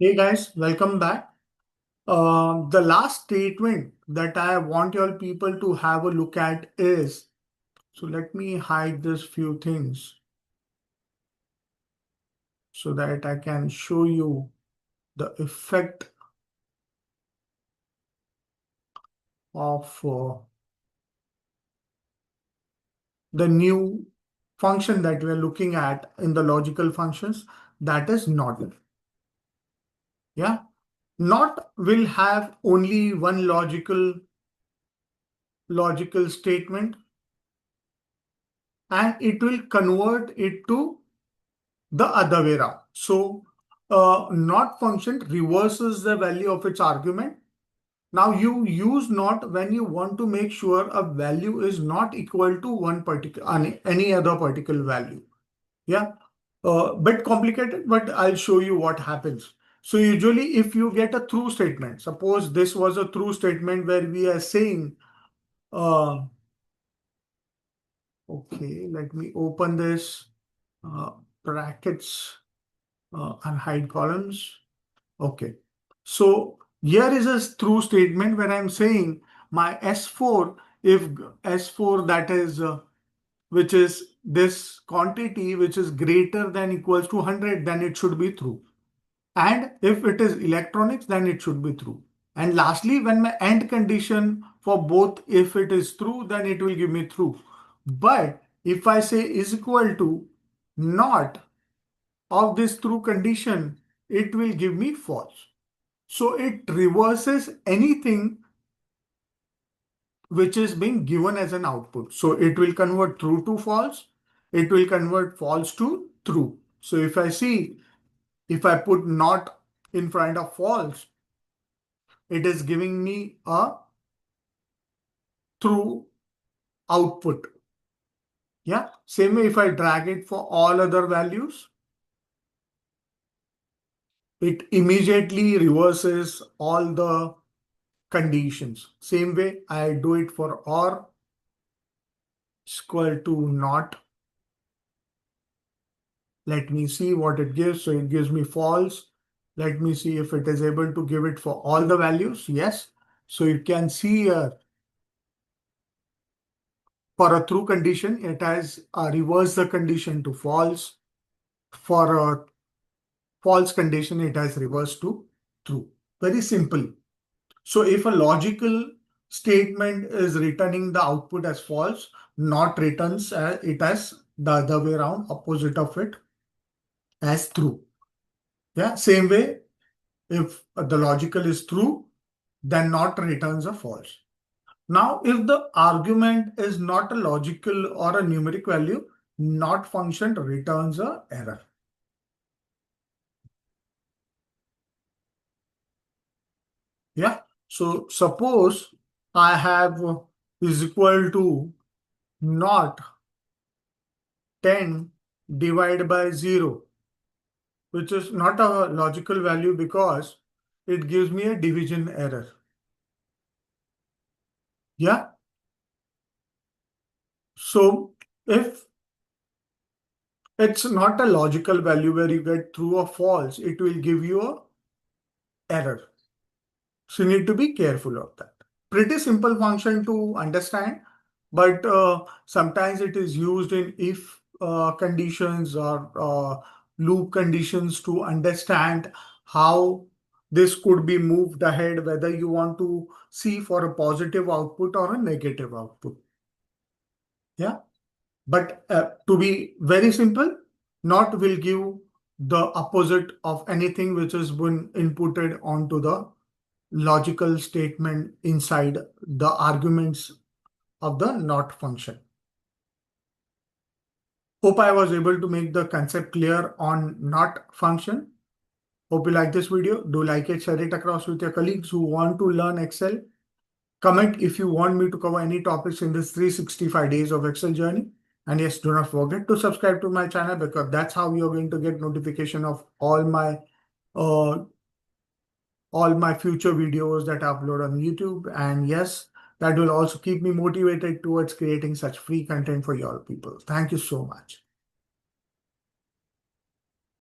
Hey guys, welcome back. The last statement that I want your people to have a look at is, so let me hide this few things so that I can show you the effect of the new function that we are looking at in the logical functions, that is not. Yeah, not will have only one logical statement and it will convert it to the other way around. So not function reverses the value of its argument. Now you use not when you want to make sure a value is not equal to one particular any other particular value. Yeah, bit complicated, but I'll show you what happens. So usually if you get a true statement, suppose this was a true statement where we are saying, uh, okay, let me open this brackets and hide columns. Okay. So here is a true statement where I'm saying my S4, if S4 that is, which is this quantity which is greater than equals to 100, then it should be true. And if it is electronics, then it should be true. And lastly, when my end condition for both, if it is true, then it will give me true. But if I say is equal to not of this true condition, it will give me false. So it reverses anything which is being given as an output. So it will convert true to false. It will convert false to true. So if I see, if I put not in front of false, it is giving me a true output. Yeah. Same way if I drag it for all other values, it immediately reverses all the conditions. Same way I do it for or equal to not. Let me see what it gives. So it gives me false. Let me see if it is able to give it for all the values. Yes. So you can see for a true condition, it has reversed the condition to false. For a false condition, it has reversed to true. Very simple. So if a logical statement is returning the output as false, not returns it as the other way around, opposite of it as true. Yeah, same way, if the logical is true, then not returns a false. Now, if the argument is not a logical or a numeric value, not function returns a error. Yeah. So suppose I have is equal to not 10 divided by 0, which is not a logical value because it gives me a division error. Yeah. So if it's not a logical value where you get true or false, it will give you a error. So you need to be careful of that. Pretty simple function to understand, but sometimes it is used in if conditions or loop conditions to understand how this could be moved ahead, whether you want to see for a positive output or a negative output. Yeah. But to be very simple, not will give the opposite of anything which has been inputted onto the logical statement inside the arguments of the not function. Hope I was able to make the concept clear on not function. Hope you like this video. Do like it, share it across with your colleagues who want to learn Excel. Comment if you want me to cover any topics in this 365 days of Excel journey. And yes, do not forget to subscribe to my channel because that's how you're going to get notification of uh, all my future videos that I upload on YouTube. And yes, that will also keep me motivated towards creating such free content for your people. Thank you so much.